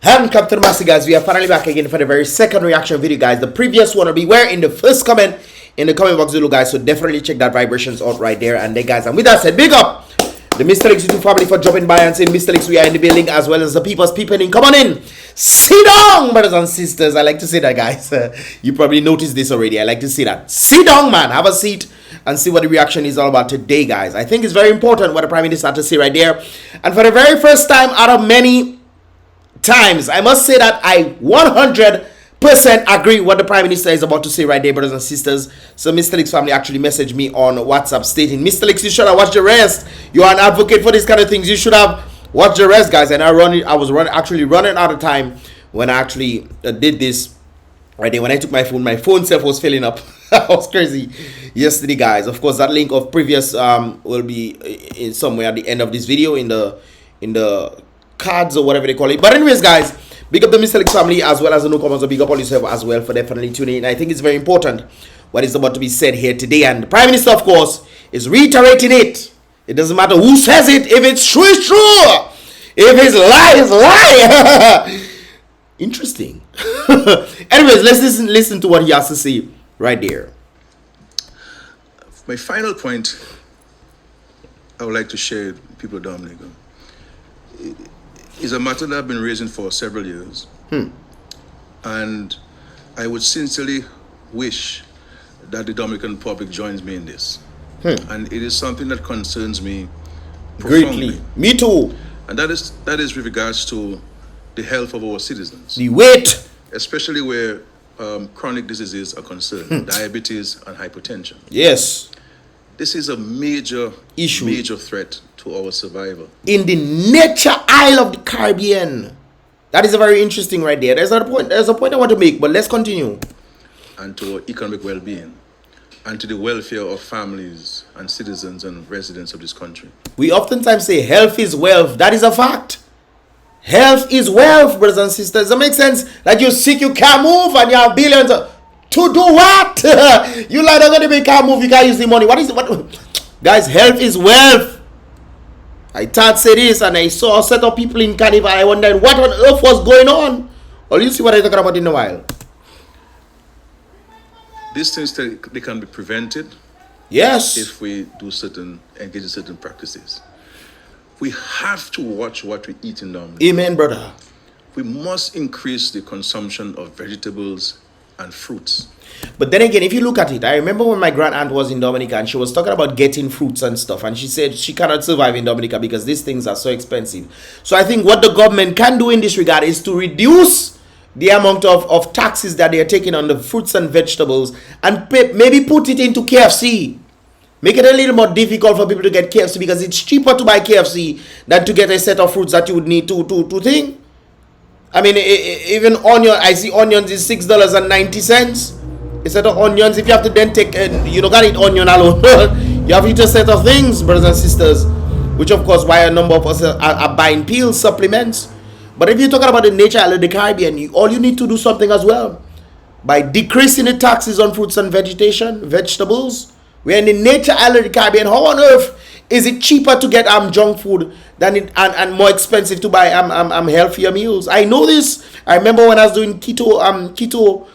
And Captain Master, guys, we are finally back again for the very second reaction video, guys. The previous one will be where in the first comment in the comment box below, guys. So definitely check that vibrations out right there. And then, guys, and with that said, big up the Mystelics YouTube family for dropping by and saying, Mystelics, we are in the building, as well as the people's peeping in. Come on in, sit down, brothers and sisters. I like to say that, guys. You probably noticed this already. I like to say that. Sit down, man. Have a seat and see what the reaction is all about today, guys. I think it's very important what the Prime Minister had to say right there. And for the very first time out of many times, I must say that I 100% agree what the Prime Minister is about to say right there, brothers and sisters. So Mystelics family actually messaged me on WhatsApp stating, Mystelics, you should have watched the rest. You are an advocate for these kind of things. You should have watched the rest, guys. And I was running out of time when I actually did this right there. When I took my phone self was filling up. That was crazy yesterday, guys. Of course, that link of previous will be in somewhere at the end of this video in the cards or whatever they call it. But anyways, guys, big up the Mystelics family as well as the newcomers. Big up all yourself as well for definitely tuning in. I think it's very important what is about to be said here today, and the Prime Minister, of course, is reiterating it. It doesn't matter who says it. If it's true, it's true. If it's lie, it's lie. Interesting. Anyways, let's listen to what he has to say right there. My final point I would like to share with people of Dominica is a matter that I've been raising for several years. And I would sincerely wish that the Dominican public joins me in this. And it is something that concerns me profoundly. Greatly. Me too. And that is with regards to the health of our citizens. The weight. Especially where chronic diseases are concerned, diabetes and hypertension. Yes. This is a major issue, major threat to our survival. In the nature isle of the Caribbean. That is a very interesting right there. There's a point I want to make, but let's continue. And to our economic well-being, and to the welfare of families and citizens and residents of this country. We oftentimes say health is wealth. That is a fact. Health is wealth, brothers and sisters. Does that make sense? Like you're sick, you can't move, and you have billions to do what? You like that you can't move, you can't use the money. What is it? What? Guys, health is wealth. I thought say this, and I saw a set of people in Carnival. I wondered what on earth was going on. Well, you see what I'm talking about in a while. These things, they can be prevented. Yes. If we do engage in certain practices. We have to watch what we eat in Dominica. Amen, brother. We must increase the consumption of vegetables and fruits. But then again, if you look at it, I remember when my grand aunt was in Dominica and she was talking about getting fruits and stuff, and she said she cannot survive in Dominica because these things are so expensive. So I think what the government can do in this regard is to reduce the amount of taxes that they are taking on the fruits and vegetables, and maybe put it into KFC. Make it a little more difficult for people to get KFC because it's cheaper to buy KFC than to get a set of fruits that you would need to think. I mean, even onion, I see onions is $6.90. A set of onions, if you have to then take, you don't got to eat onion alone. You have to eat a set of things, brothers and sisters, which of course why a number of us are buying pills, supplements. But if you're talking about the nature of the Caribbean, all you need to do something as well. By decreasing the taxes on fruits and vegetables. We're in the nature island of the Caribbean. How on earth is it cheaper to get junk food than it and more expensive to buy healthier meals? I know this. I remember when I was doing keto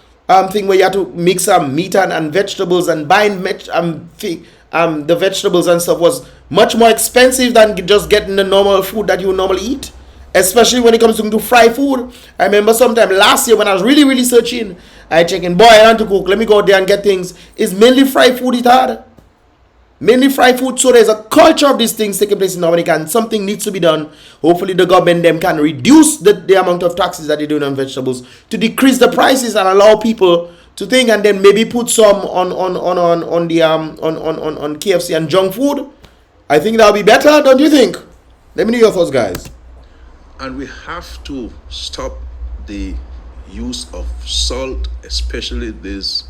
thing where you had to mix meat and vegetables, and buying the vegetables and stuff was much more expensive than just getting the normal food that you would normally eat. Especially when it comes to fried food. I remember sometime last year when I was really searching, I checking, boy, I want to cook, let me go there and get things. It's mainly fried food it had. Mainly fried food. So there's a culture of these things taking place in Dominica, and something needs to be done. Hopefully the government them can reduce the amount of taxes that they do on vegetables to decrease the prices and allow people to think, and then maybe put some on KFC and junk food. I think that'll be better, don't you think? Let me know your thoughts, guys. And we have to stop the use of salt, especially these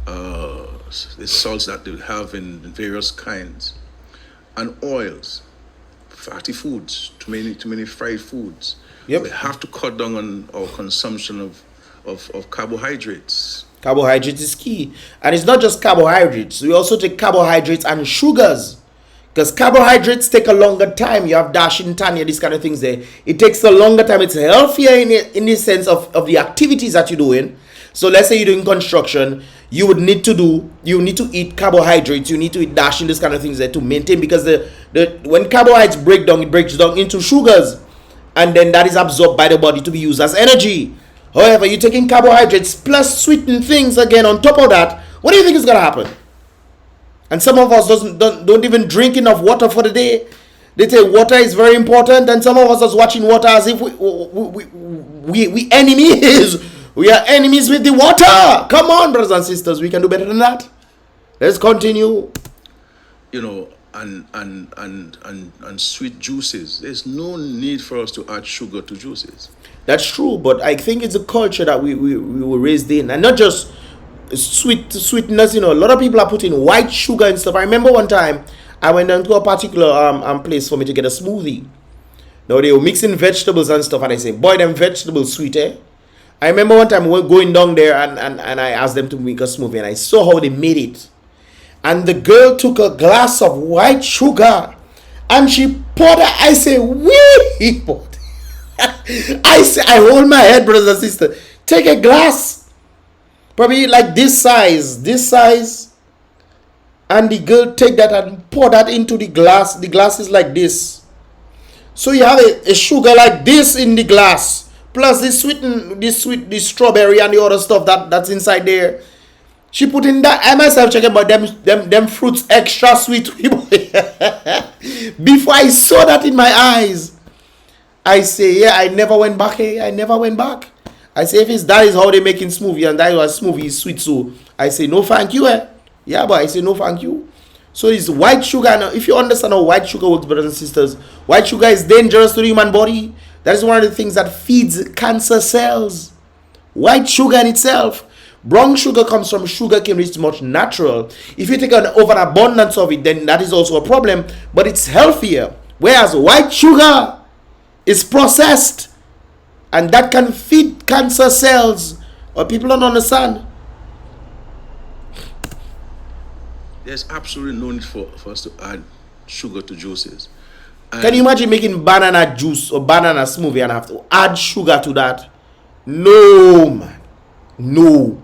salts that they have in various kinds, and oils, fatty foods, too many fried foods. Yep. We have to cut down on our consumption of carbohydrates. Carbohydrates is key. And it's not just carbohydrates. We also take carbohydrates and sugars. Because carbohydrates take a longer time. You have dash and tanya, these kind of things there. It takes a longer time. It's healthier in the sense of the activities that you're doing. So let's say you're doing construction, you need to eat carbohydrates, you need to eat dash and these kind of things there to maintain, because when carbohydrates break down, it breaks down into sugars, and then that is absorbed by the body to be used as energy. However, you're taking carbohydrates plus sweetened things again on top of that. What do you think is gonna happen? And some of us don't even drink enough water for the day. They say water is very important, and some of us are watching water as if we enemies. We are enemies with the water. Come on, brothers and sisters, we can do better than that. Let's continue. You know, and sweet juices. There's no need for us to add sugar to juices. That's true, but I think it's a culture that we were raised in, and not just sweetness. You know, a lot of people are putting white sugar and stuff. I remember one time I went down to a particular place for me to get a smoothie. Now they were mixing vegetables and stuff, and I say, boy, them vegetables sweet, eh? I remember one time going down there and I asked them to make a smoothie, and I saw how they made it. And the girl took a glass of white sugar and she poured it. I say, wee! I hold my head, brothers and sisters. Take a glass, probably like this size, and the girl take that and pour that into the glass. The glass is like this. So you have a sugar like this in the glass, plus the strawberry and the other stuff that's inside there. She put in that. I myself checking about them fruits extra sweet. Before I saw that in my eyes, I say, yeah, I never went back. I never went back. I say, if that is how they making smoothie, and that is smoothie is sweet, so I say no thank you. Yeah, but I say no thank you. So it's white sugar. Now, if you understand how white sugar works, brothers and sisters, white sugar is dangerous to the human body. That is one of the things that feeds cancer cells. White sugar in itself. Brown sugar comes from sugar cane, which is much natural. If you take an overabundance of it, then that is also a problem, but it's healthier. Whereas white sugar is processed, and that can feed cancer cells. Or people don't understand. There's absolutely no need for us to add sugar to juices. And can you imagine making banana juice or banana smoothie and have to add sugar to that? No, man. No.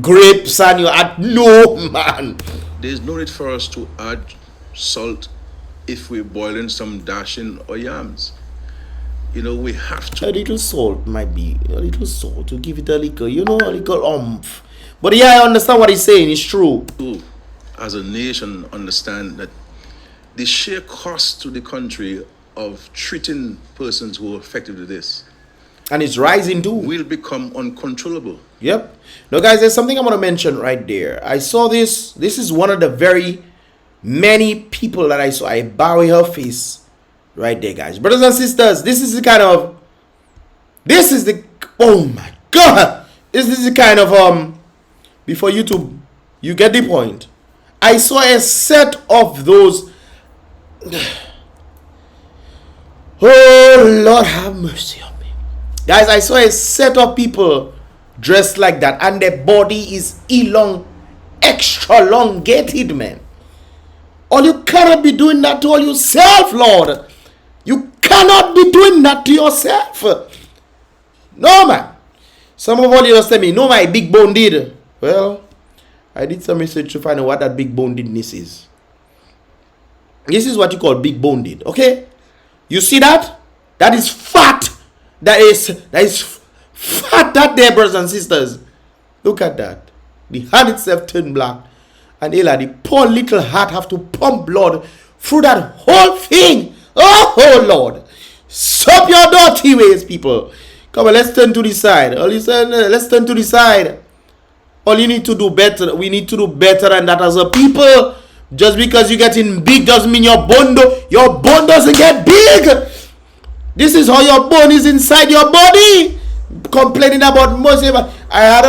Grapes and you add, no, man. There's no need for us to add salt if we're boiling some dashing or yams. You know, we have to. A little salt might be, a little salt to give it a little, a little oomph. But yeah, I understand what he's saying. It's true. As a nation, understand that the sheer cost to the country of treating persons who are affected with this, and it's rising too, will become uncontrollable. Yep. Now, guys, there's something I'm going to mention right there. I saw this. This is one of the very many people that I saw. I bow her face right there, guys. Brothers and sisters, this is the oh my God. This is the kind of, before YouTube, you get the point. I saw a set of those. Oh, Lord have mercy on me. Guys, I saw a set of people dressed like that, and their body is extra elongated, man. Or you cannot be doing that to all yourself, Lord. You cannot be doing that to yourself. No, man. Some of all you just tell me, no, my big bone did. Well, I did some research to find out what that big bonedness is. This is what you call big boned, okay? You see that? That is fat. That is fat, that there, brothers and sisters. Look at that. The hand itself turned black. And the poor little heart have to pump blood through that whole thing. Oh Lord. Stop your dirty ways, people. Come on, let's turn to the side. Let's turn to the side. All you need to do better. We need to do better than that as a people. Just because you're getting big doesn't mean your bone doesn't get big. This is how your bone is inside your body. Complaining about Muslim. I have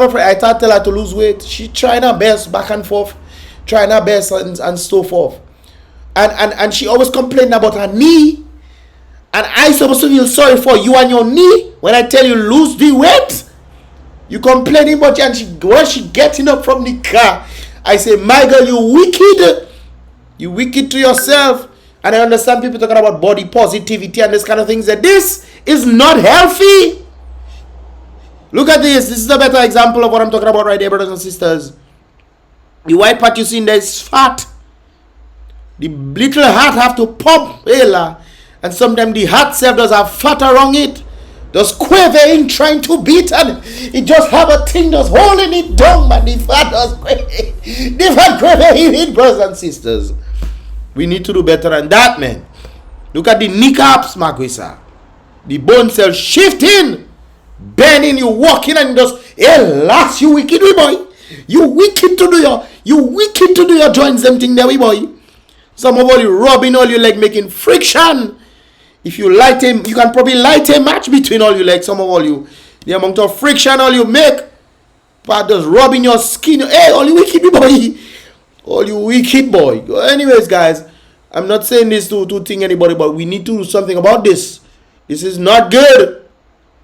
a friend. I tried to tell her to lose weight. She trying her best back and forth, trying her best and so forth. And she always complaining about her knee. And I supposed to feel sorry for you and your knee when I tell you lose the weight. You complaining about you, and when she getting up from the car, I say, my girl, you wicked. You wicked to yourself. And I understand people talking about body positivity and this kind of things. That this is not healthy. Look at this. This is a better example of what I'm talking about right here, brothers and sisters. The white part you see in there is fat. The little heart have to pump. And sometimes the heart self does have fat around it. Just quavering, trying to beat, and it just have a thing just holding it down, man. The fat does quavering. The fat quavering it, brothers and sisters. We need to do better than that, man. Look at the kneecaps, Magwisa. The bone cell shifting, bending, you walking and just, last you wicked wee boy. You wicked to do your joints, them thing there, wee boy. Some of all you rubbing all your leg, making friction. If you light him, you can probably light a match between all you legs. Some of all you, the amount of friction all you make, but just rubbing your skin. Hey, all you wicked boy. All you wicked boy. Anyways, guys, I'm not saying this to think anybody, but we need to do something about this. This is not good.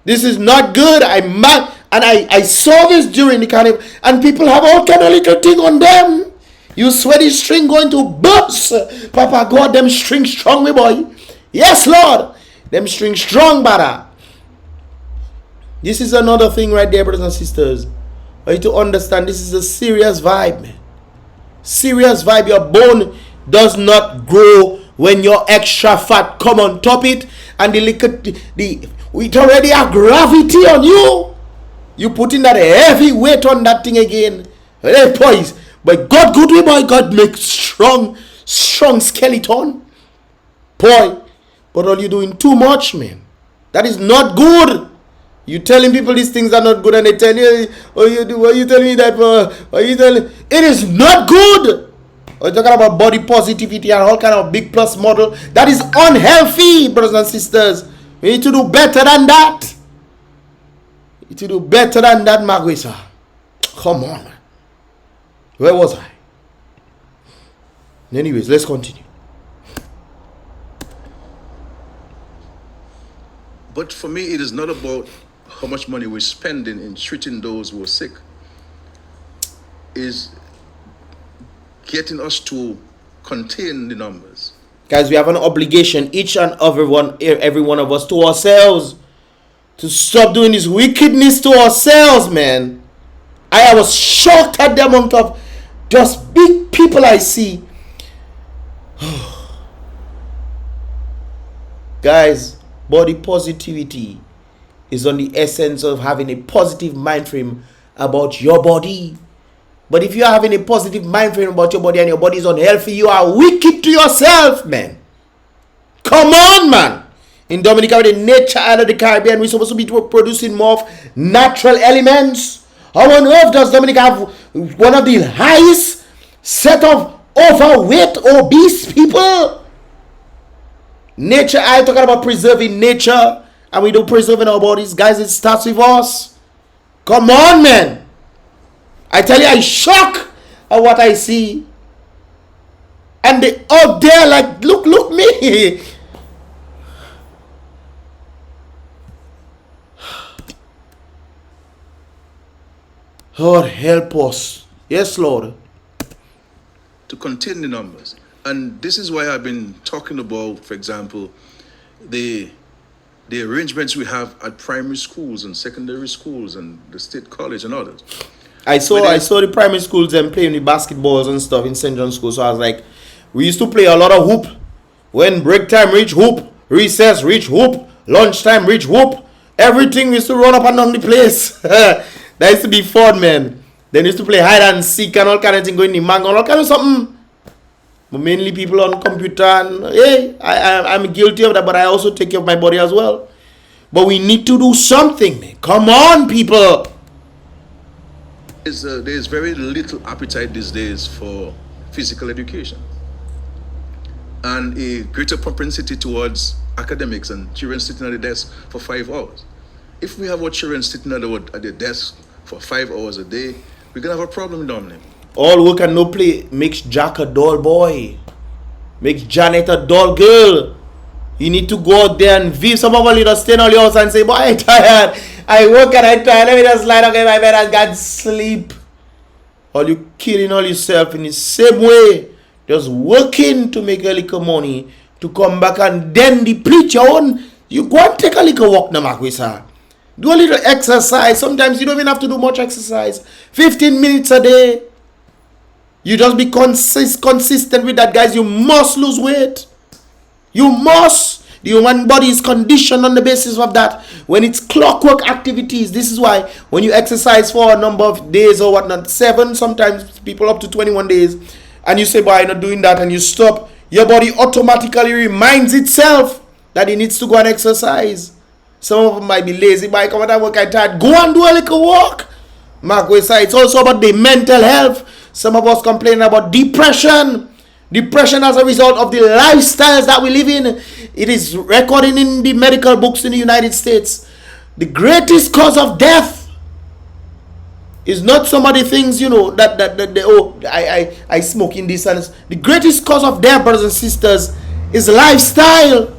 This is not good. I'm mad. And I saw this during the carnival, and people have all kind of little thing on them. You sweaty string going to bust. Papa God, them string strong, me boy. Yes, Lord. Them string strong, brother. This is another thing right there, brothers and sisters. For you to understand, this is a serious vibe, man. Serious vibe. Your bone does not grow when your extra fat come on top it, and it already have gravity on you. You putting that heavy weight on that thing again. Hey, boys. But God, good way, boy. God makes strong skeleton. Boy. But all you doing too much, man. That is not good. You telling people these things are not good, and they tell you, why you telling me that? It is not good. We're talking about body positivity and all kind of big plus model. That is unhealthy, brothers and sisters. We need to do better than that. We need to do better than that, Magwisa. Come on, man. Where was I? Anyways, let's continue. But for me, it is not about how much money we're spending in treating those who are sick. Is getting us to contain the numbers. Guys, we have an obligation, each and every one of us, to ourselves, to stop doing this wickedness to ourselves, man. I was shocked at the amount of just big people I see. Guys, body positivity is on the essence of having a positive mind frame about your body. But if you are having a positive mind frame about your body and your body is unhealthy, you are wicked to yourself, man. Come on, man. In Dominica, with the nature island of the Caribbean, we're supposed to be producing more of natural elements. How on earth does Dominica have one of the highest set of overweight, obese people? Nature, I'm talking about preserving nature, and we don't preserve in our bodies. Guys, it starts with us. Come on, man. I tell you, I'm shocked at what I see. And they out there like, look me. Lord, help us. Yes, Lord. To contain the numbers. And this is why I've been talking about, for example, the arrangements we have at primary schools and secondary schools and the state college and others. I saw the primary schools and playing the basketballs and stuff in St. John's School. So I was like, we used to play a lot of hoop. When break time reach, hoop. Recess reach, hoop. Lunchtime reach, hoop. Everything we used to run up and down the place. That used to be fun, man. Then we used to play hide and seek and all kind of thing, going in the mango and all kind of something. But mainly people on computer, and hey, I'm guilty of that, but I also take care of my body as well. But we need to do something, man. Come on, people. There's very little appetite these days for physical education and a greater propensity towards academics and children sitting at the desk for 5 hours. If we have our children sitting at the desk for 5 hours a day, we're going to have a problem, Dominic. All work and no play makes Jack a dull boy. Makes Janet a dull girl. You need to go out there and view. Some of you just stay in all your house and say, boy, I'm tired. I work and I tired. Let me just lie down in my bed and God sleep. All you killing all yourself in the same way. just working to make a little money to come back and then deplete your own. You go and take a little walk now, Makwisa. Do a little exercise. Sometimes you don't even have to do much exercise. 15 minutes a day. You just be consistent with that, guys. You must lose weight. You must. The human body is conditioned on the basis of that. When it's clockwork activities, this is why when you exercise for a number of days or whatnot, 7, sometimes people up to 21 days, and you say, boy, I'm not doing that, and you stop, your body automatically reminds itself that it needs to go and exercise. Some of them might be lazy, but I come out and work, I tired. Go and do a little walk. Mark Wesa, it's also about the mental health. Some of us complain about depression. Depression as a result of the lifestyles that we live in. It is recorded in the medical books in the United States. The greatest cause of death is not some of the things, you know, I smoke in this. And the greatest cause of death, brothers and sisters, is lifestyle.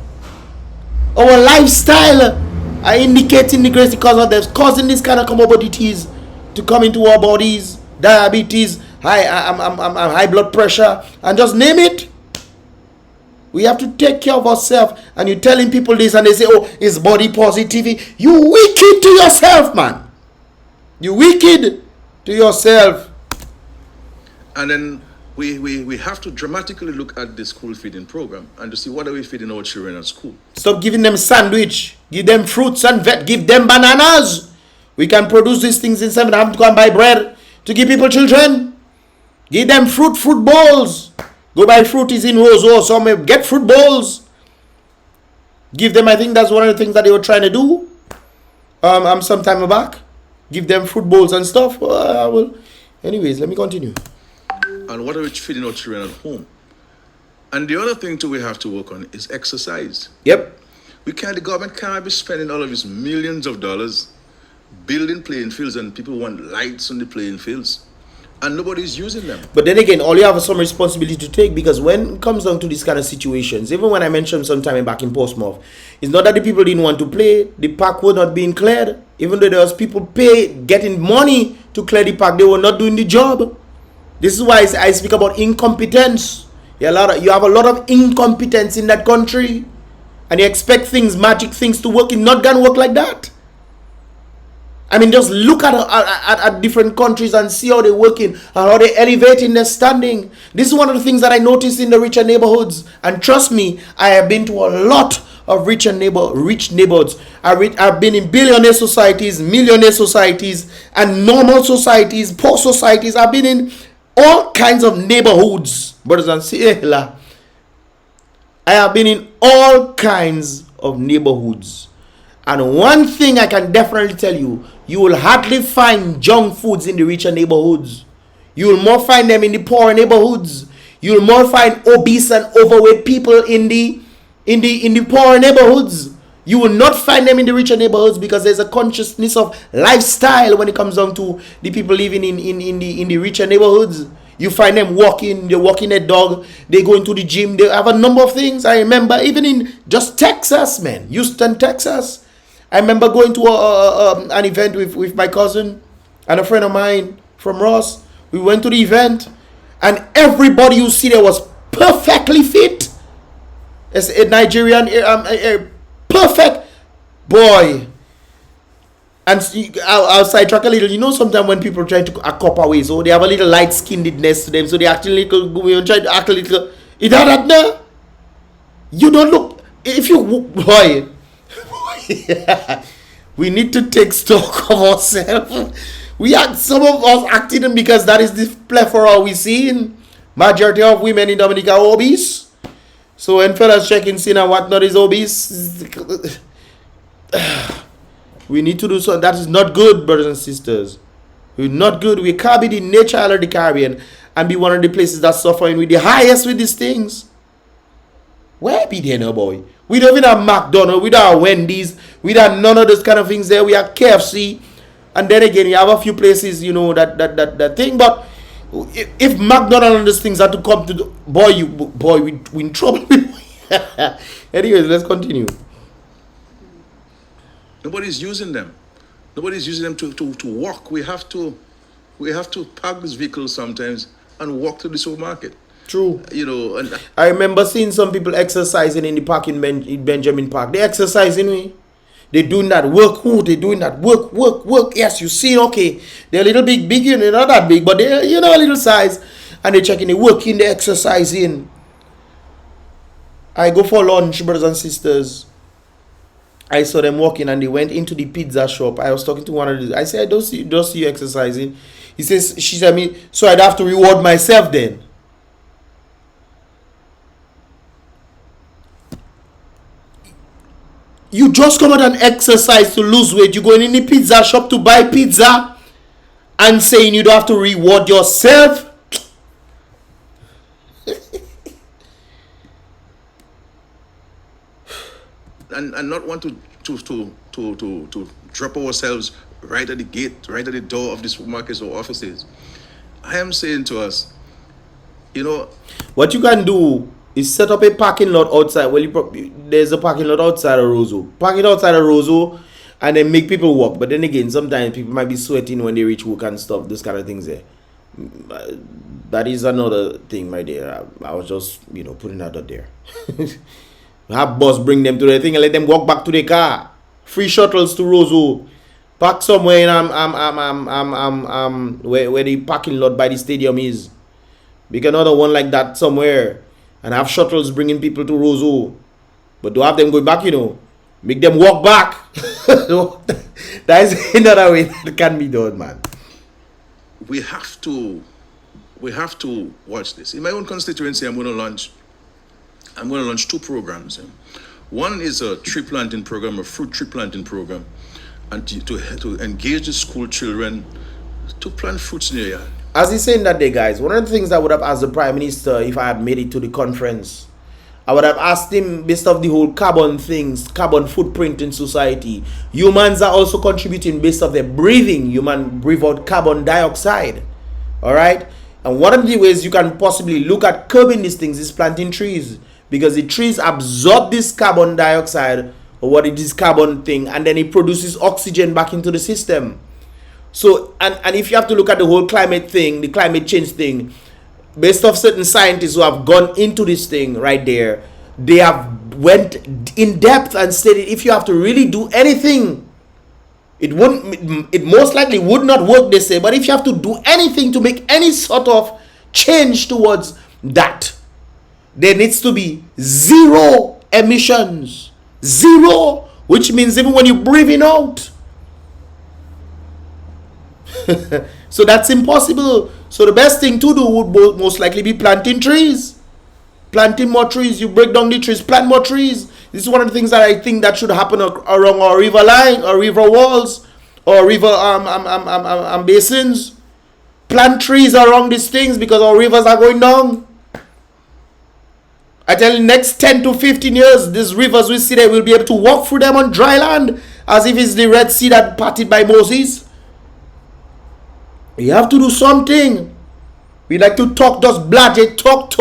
Our lifestyle are indicating the greatest cause of death, causing this kind of comorbidities to come into our bodies, diabetes, high blood pressure, and just name it. We have to take care of ourselves. And you're telling people this and they say, oh, it's body positivity. You wicked to yourself, man. You wicked to yourself. And then we have to dramatically look at the school feeding program and to see what are we feeding our children at school. Stop giving them sandwich. Give them fruits and give them bananas. We can produce these things instead of having to go and buy bread to give people children. Give them fruit bowls. Go buy fruities in rows or some get fruit bowls. Give them, I think that's one of the things that they were trying to do. Some time back. Give them fruit bowls and stuff. Well, anyways, let me continue. And what are we feeding our children at home? And the other thing too we have to work on is exercise. Yep. The government can't be spending all of these millions of dollars building playing fields and people want lights on the playing fields. And nobody's using them. But then again, all you have is some responsibility to take, because when it comes down to these kind of situations, even when I mentioned sometime back in Portsmouth, it's not that the people didn't want to play, the park was not being cleared. Even though there was people getting money to clear the park, they were not doing the job. This is why I speak about incompetence. You have a lot of incompetence in that country, and you expect magic things to work. It's not gonna work like that. I mean, just look at different countries and see how they're working and how they're elevating their standing. This is one of the things that I noticed in the richer neighborhoods. And trust me, I have been to a lot of rich neighborhoods. I've been in billionaire societies, millionaire societies, and normal societies, poor societies. I've been in all kinds of neighborhoods, brothers and sisters. I have been in all kinds of neighborhoods. And one thing I can definitely tell you, you will hardly find junk foods in the richer neighborhoods. You will more find them in the poorer neighborhoods. You will more find obese and overweight people in the poorer neighborhoods. You will not find them in the richer neighborhoods, because there's a consciousness of lifestyle when it comes down to the people living in the richer neighborhoods. You find them walking, they're walking their dog, they go into the gym, they have a number of things. I remember even in just Texas, man, Houston, Texas. I remember going to an event with my cousin and a friend of mine from Ross. We went to the event, and everybody you see there was perfectly fit. It's a Nigerian, perfect boy. And I'll sidetrack a little. You know, sometimes when people try to act up away, so they have a little light-skinnedness to them, so they actually try to act a little. Is that now? You don't look. If you boy. Yeah. We need to take stock of ourselves. Some of us acting because that is the plethora we see in majority of women in Dominica are obese. So when fellas checking sin and whatnot is obese, we need to do so. That is not good, brothers and sisters. We're not good. We can't be the nature of the Caribbean and be one of the places that's suffering with the highest with these things. Where be there now, boy? We don't even have McDonald's, we don't have Wendy's, we don't have none of those kind of things there. We have KFC, and then again, you have a few places, you know, that thing. But if McDonald's and those things have to come to the we in trouble. Anyways, let's continue. Nobody's using them. Nobody's using them to walk. We have to park this vehicle sometimes and walk to the supermarket. True. You know, and I remember seeing some people exercising in the park in Benjamin Park. They exercising me. They doing that work. Who they doing that work? Yes, you see, okay. They're a little big, you know, not that big, but they're, you know, a little size. And they're checking, they working, they're exercising. I go for lunch, brothers and sisters. I saw them walking and they went into the pizza shop. I was talking to one of them. I said, I don't see you exercising. She said me, so I'd have to reward myself then. You just come out and exercise to lose weight. You going in the pizza shop to buy pizza and saying you don't have to reward yourself. and not want to drop ourselves right at the gate, right at the door of the supermarkets or offices. I am saying to us, you know, what you can do is set up a parking lot outside. Well, there's a parking lot outside of Roseau. Park it outside of Roseau and then make people walk. But then again, sometimes people might be sweating when they reach work and stuff. Those kind of things there. That is another thing, my dear. I was just, you know, putting that out there. Have bus bring them to the thing and let them walk back to the car. Free shuttles to Roseau. Park somewhere in where the parking lot by the stadium is. Make another one like that somewhere. And have shuttles bringing people to Roseau. But don't have them going back, you know. Make them walk back. That is another way that can be done, man. We have to watch this. In my own constituency, I'm going to launch 2 programs. One is a tree planting program, a fruit tree planting program, and to engage the school children to plant fruits in their yard. As he's saying that day, guys, one of the things I would have asked the Prime Minister if I had made it to the conference, I would have asked him, based off the whole carbon things, carbon footprint in society. Humans are also contributing based off their breathing. Human breathe out carbon dioxide. All right? And one of the ways you can possibly look at curbing these things is planting trees. Because the trees absorb this carbon dioxide, or what it is, carbon thing, and then it produces oxygen back into the system. So, and if you have to look at the whole climate thing, the climate change thing, based off certain scientists who have gone into this thing right there, they have went in depth and stated if you have to really do anything, it most likely would not work, they say, but if you have to do anything to make any sort of change towards that, there needs to be zero emissions. Zero, which means even when you're breathing out. So that's impossible. So the best thing to do would most likely be planting trees. Planting more trees. You break down the trees, plant more trees. This is one of the things that I think that should happen along our river line, or river walls, or river basins. Plant trees around these things because our rivers are going down. I tell you, next 10 to 15 years, these rivers we see there, will be able to walk through them on dry land, as if it's the Red Sea that parted by Moses. You have to do something. We like to talk, just bludge, talk.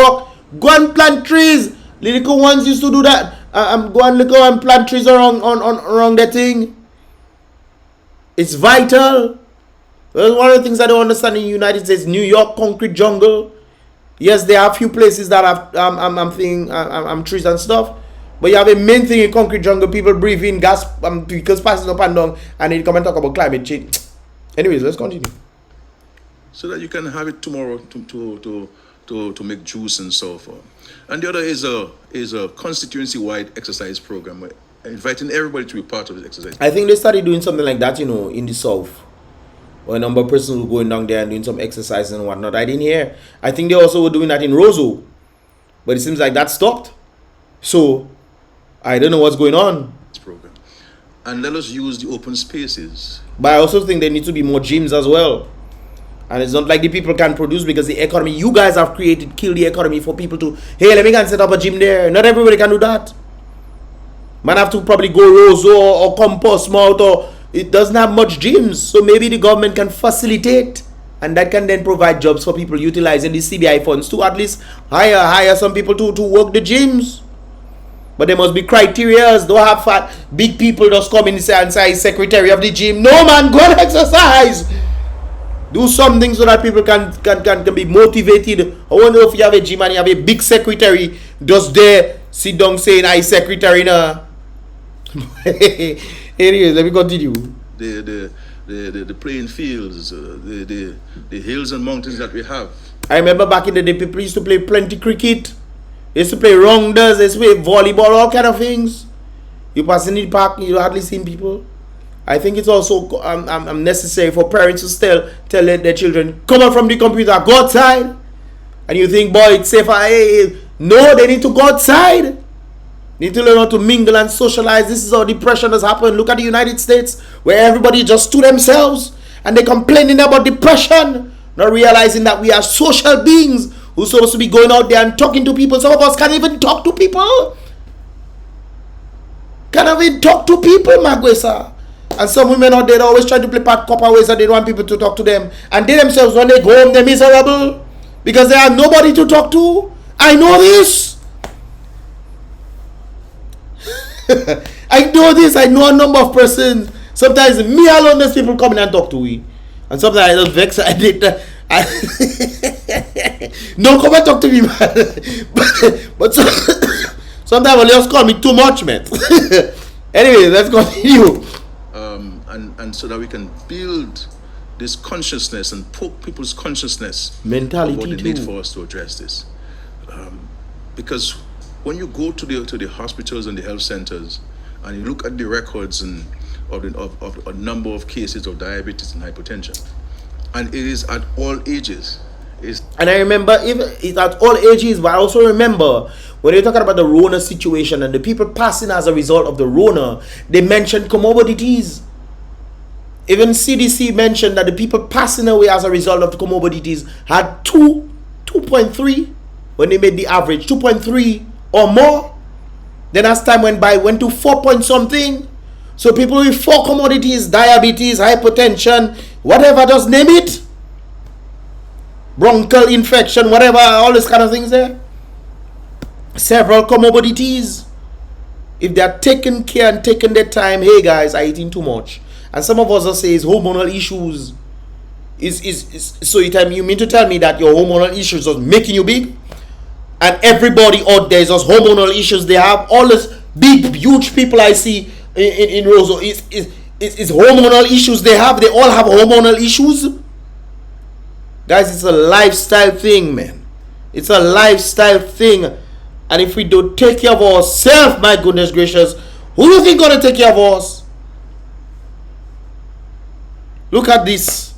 Go and plant trees. Little ones used to do that. Go and plant trees around that thing. It's vital. Well, one of the things I don't understand in the United States, New York, concrete jungle. Yes, there are a few places that have trees and stuff, but you have a main thing in concrete jungle. People breathe in gas, because passing up and down, and they come and talk about climate change. Anyways, let's continue. So that you can have it tomorrow to make juice and so forth. And the other is a constituency-wide exercise program, inviting everybody to be part of the exercise. I think they started doing something like that, in the South. Or a number of persons were going down there and doing some exercise and whatnot. I didn't hear. I think they also were doing that in Roseau. But it seems like that stopped. So, I don't know what's going on. Program. And let us use the open spaces. But I also think there need to be more gyms as well. And it's not like the people can produce, because the economy you guys have created kill the economy for people to, hey, let me go and set up a gym there. Not everybody can do that. Man have to probably go Roseau or Compost Mount, or it doesn't have much gyms, so maybe the government can facilitate, and that can then provide jobs for people utilizing the CBI funds to at least hire some people to work the gyms. But there must be criteria. Don't have fat big people just come in and say secretary of the gym. No, man, go and exercise. Do something so that people can be motivated. I wonder if you have a gym and you have a big secretary just there, sit down saying, I secretary now. Anyways, let me continue. The playing fields, the hills and mountains that we have. I remember back in the day, people used to play plenty cricket. They used to play rounders, they used to play volleyball, all kind of things. You pass in the park, you hardly seen people. I think it's also necessary for parents to tell their children, come out from the computer, go outside. And you think, boy, it's safer. Hey, no, they need to go outside. They need to learn how to mingle and socialize. This is how depression has happened. Look at the United States, where everybody just to themselves and they're complaining about depression, not realizing that we are social beings who's supposed to be going out there and talking to people. Some of us can't even talk to people. Can't even talk to people, Magwesa. And some women out there always try to play part copper ways and they don't want people to talk to them. And they themselves, when they go home, they're miserable because they have nobody to talk to. I know this. I know this. I know a number of persons. Sometimes me alone, there's people coming and talk to me. And sometimes I just vex. No, come and talk to me, man. but sometimes they just call me too much, man. Anyway, let's continue. And so that we can build this consciousness and poke people's consciousness mentality about the too. need for us to address this, because when you go to the hospitals and the health centers and you look at the records and of a number of cases of diabetes and hypertension, and it is at all ages. And I remember even it's at all ages, but I also remember when you're talking about the Rona situation and the people passing as a result of the Rona, they mentioned comorbidities. Even CDC mentioned that the people passing away as a result of the comorbidities had 2.3 when they made the average, 2.3 or more. Then as time went by, went to 4 point something. So people with 4 comorbidities, diabetes, hypertension, whatever, just name it. Bronchial infection, whatever, all these kind of things there. Several comorbidities. If they are taken care and taken their time, hey guys, I'm eating too much. And some of us will say it's hormonal issues. So you mean to tell me that your hormonal issues are making you big? And everybody out there is just hormonal issues they have. All these big, huge people I see in Roseau is hormonal issues they have. They all have hormonal issues. Guys, it's a lifestyle thing, man. It's a lifestyle thing. And if we don't take care of ourselves, my goodness gracious, who do you think gonna take care of us? Look at this.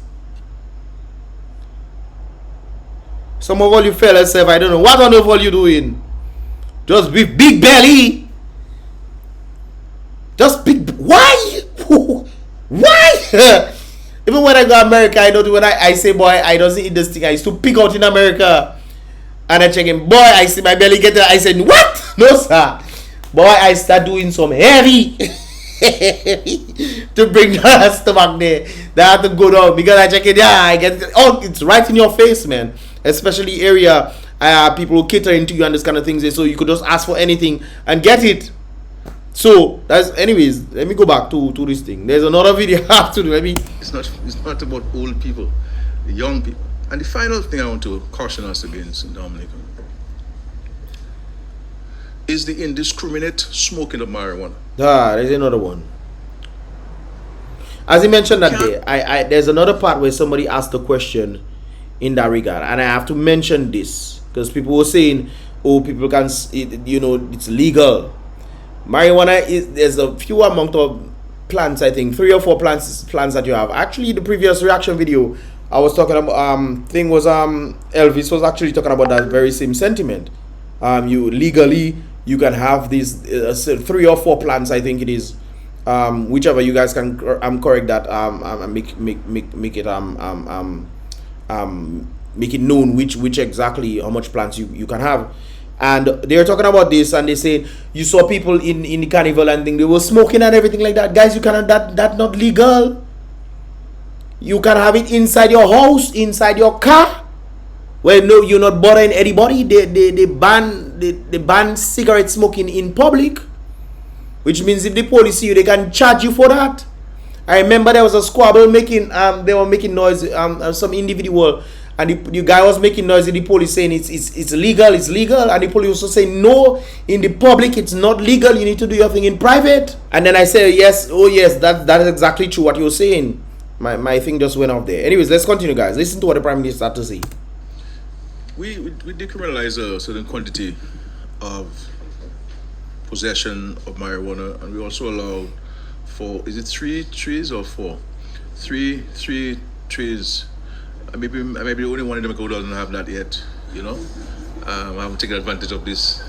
Some of all you fellas say, I don't know what on earth all you doing. Just big belly. Just big. Why? Why? Even when I go to America, I don't. When I say, boy, I don't eat this thing. I used to pick out in America, and I check in. Boy, I see my belly get there. I said, what? No, sir. Boy, I start doing some heavy. To bring the stomach there. They have to go down because I check it. Yeah, I get it. Oh, it's right in your face, man. Especially area people who cater into you and this kind of things. So you could just ask for anything and get it. So that's anyways. Let me go back to this thing. There's another video I have to do. It's not about old people, the young people. And the final thing I want to caution us against, Dominica, is the indiscriminate smoking of marijuana. There's another one. As he mentioned that day, there's another part where somebody asked a question in that regard, and I have to mention this because people were saying, "Oh, people can, it's legal." Marijuana there's a few amount of plants. I think 3 or 4 plants that you have. Actually, the previous reaction video I was talking about Elvis was actually talking about that very same sentiment. You legally you can have these 3 or 4 plants. I think it is. Whichever you guys can correct that make it known which exactly how much plants you can have. And they're talking about this and they say you saw people in the carnival and they were smoking and everything like that. Guys, you cannot, that's not legal. You can have it inside your house, inside your car, where no, you're not bothering anybody. They ban cigarette smoking in public, which means if the police see you, they can charge you for that. I remember there was a squabble making they were making noise some individual, and the guy was making noise in the police saying it's legal, and the police also saying no, in the public it's not legal, you need to do your thing in private. And then I said yes, oh yes, that is exactly true what you're saying. My thing just went off there. Anyways, let's continue, guys. Listen to what the Prime Minister had to say. We decriminalize a certain quantity of possession of marijuana, and we also allow for, is it 3 trees or 4? 3 trees. Maybe the only one in Dominica who doesn't have that yet. You know, I haven't taken advantage of this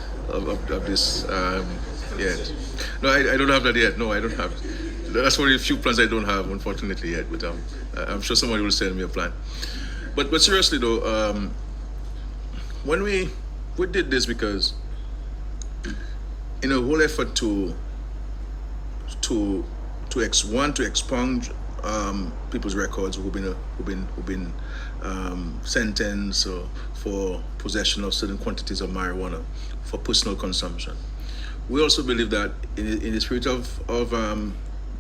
yet. No, I don't have that yet. No, I don't have. That's one of the few plans I don't have, unfortunately, yet. But I'm sure somebody will send me a plan. But seriously though, when we did this because in a whole effort to expunge people's records who've been sentenced for possession of certain quantities of marijuana for personal consumption. We also believe that in the spirit of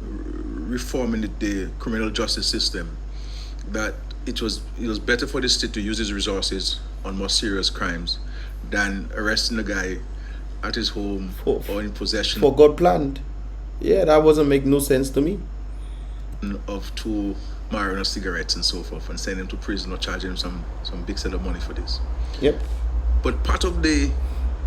reforming the criminal justice system, that it was better for the state to use its resources on more serious crimes than arresting a guy at his home or in possession for God planned. Yeah, that wasn't make no sense to me. Of 2 marijuana cigarettes and so forth, and send him to prison or charge him some big set of money for this. Yep. But part of the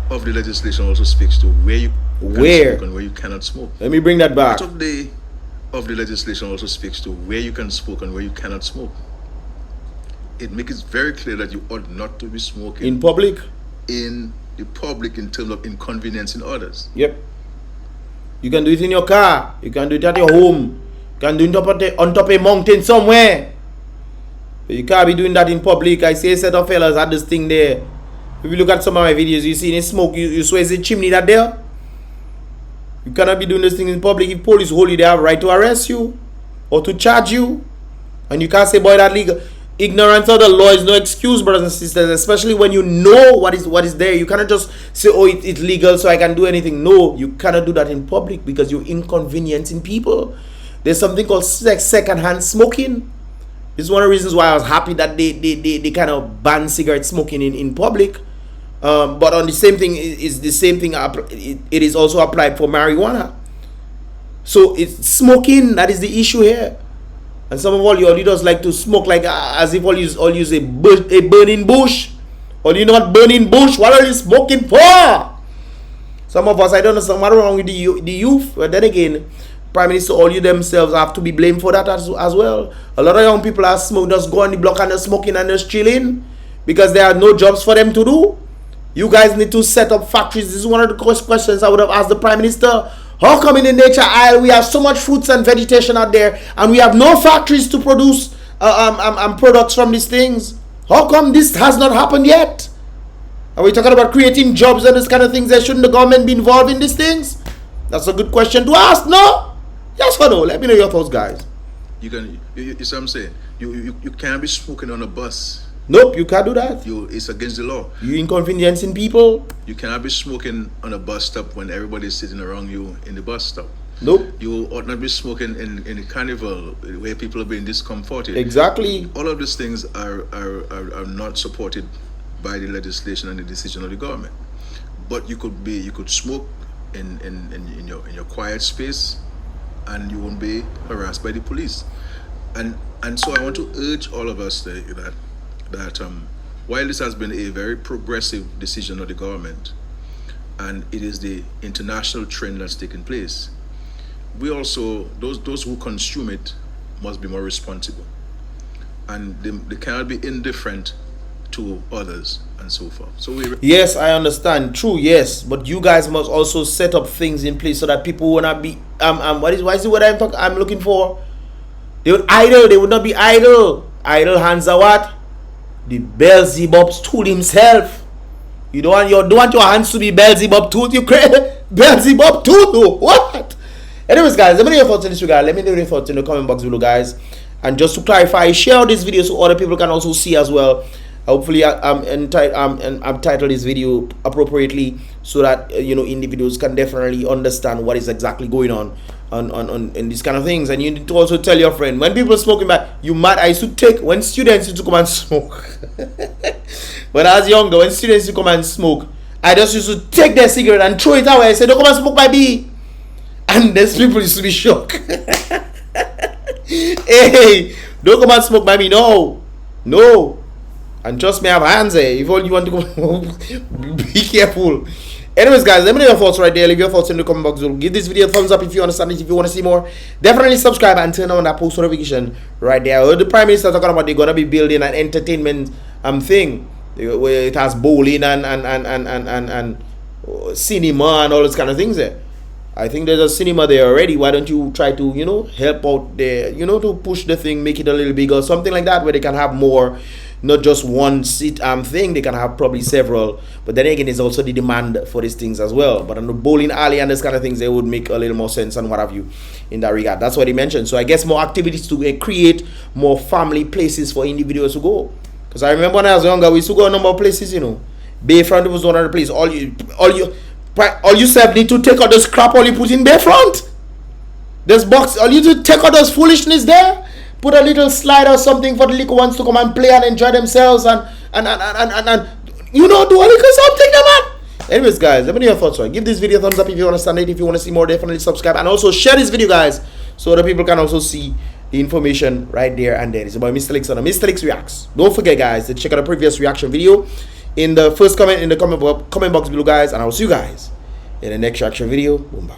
legislation also speaks to where you can smoke and where you cannot smoke. Let me bring that back. Part of the legislation also speaks to where you can smoke and where you cannot smoke. It makes it very clear that you ought not to be smoking in public. In the public, in terms of inconveniencing others. Yep. You can do it in your car. You can do it at your home. You can do it on top of a mountain somewhere. But you can't be doing that in public. I see a set of fellas had this thing there. If you look at some of my videos, you see the smoke. You swear it's a chimney that there. You cannot be doing this thing in public. If police hold you, they have right to arrest you or to charge you. And you can't say, boy, that legal. Ignorance of the law is no excuse, brothers and sisters, especially when you know what is there. You cannot just say, oh, it's legal, so I can do anything. No, you cannot do that in public because you're inconveniencing people. There's something called second-hand smoking. This is one of the reasons why I was happy that they kind of ban cigarette smoking in public. But on the same thing, is the same thing. It is also applied for marijuana. So it's smoking that is the issue here. And some of all your leaders like to smoke like as if all use a burning bush. Or you not burning bush? What are you smoking for? Some of us, I don't know, something wrong with the youth. But then again, Prime Minister, all you themselves have to be blamed for that as well. A lot of young people are smoking, just go on the block and they're smoking and they're chilling because there are no jobs for them to do. You guys need to set up factories. This is one of the questions I would have asked the Prime Minister. How come in the nature aisle we have so much fruits and vegetation out there and we have no factories to produce products from these things? How come this has not happened yet? Are we talking about creating jobs and this kind of things? Shouldn't the government be involved in these things? That's a good question to ask, no? Yes or no? Let me know your thoughts, guys. You see what I'm saying? You can't be smoking on a bus. Nope, you can't do that. It's against the law. You inconveniencing people. You cannot be smoking on a bus stop when everybody's sitting around you in the bus stop. Nope. You ought not be smoking in the carnival where people are being discomforted. Exactly. All of these things are not supported by the legislation and the decision of the government. But you could smoke in your quiet space and you won't be harassed by the police. And so I want to urge all of us that while this has been a very progressive decision of the government, and it is the international trend that's taking place, we also, those who consume it must be more responsible. And they cannot be indifferent to others and so forth. So yes, I understand. True, yes. But you guys must also set up things in place so that people will not be what is the word I'm looking for? They would idle, they would not be idle. Idle hands are what? The Beelzebub's tool himself. You don't want your hands to be Beelzebub tool, you crazy Beelzebub tool. What? Anyways, guys, let me know your thoughts in this regard. Let me know your thoughts in the comment box below, guys. And just to clarify, share this video so other people can also see as well. Hopefully, I've titled this video appropriately so that individuals can definitely understand what is exactly going on on these kind of things. And you need to also tell your friend when people are smoking back, you mad. I used to take when students used to come and smoke. When I was younger, when students used to come and smoke, I just used to take their cigarette and throw it away. I said, don't come and smoke my bee. And these people used to be shocked. Hey, don't come and smoke by me. No. And trust me, I have hands there. If all you want to go, be careful. Anyways, guys, let me know your thoughts right there. Leave your thoughts in the comment box. Give this video a thumbs up if you understand it. If you want to see more, definitely subscribe and turn on that post notification right there. I heard the Prime Minister talking about they're gonna be building an entertainment thing where it has bowling and cinema and all those kind of things there. I think there's a cinema there already. Why don't you try to, help out there, to push the thing, make it a little bigger, something like that, where they can have more, not just one seat thing. They can have probably several. But then again, there's also the demand for these things as well. But on the bowling alley and this kind of things, they would make a little more sense and what have you in that regard. That's what he mentioned. So I guess more activities to create more family places for individuals to go. Because I remember when I was younger, we used to go a number of places, Bayfront was one of the places. All you self need to take out the scrap all you put in Bayfront. This box, all you do take out those foolishness there. Put a little slide or something for the little ones to come and play and enjoy themselves and do a little something, man. Anyways, guys, let me know your thoughts. Right? Give this video a thumbs up if you understand it. If you want to see more, definitely subscribe and also share this video, guys, so other people can also see the information right there and there. It's about Mystelics on the Mystelics Reacts. Don't forget, guys, to check out the previous reaction video in the first comment in the comment box below, guys, and I will see you guys in the next reaction video. Boom, boom.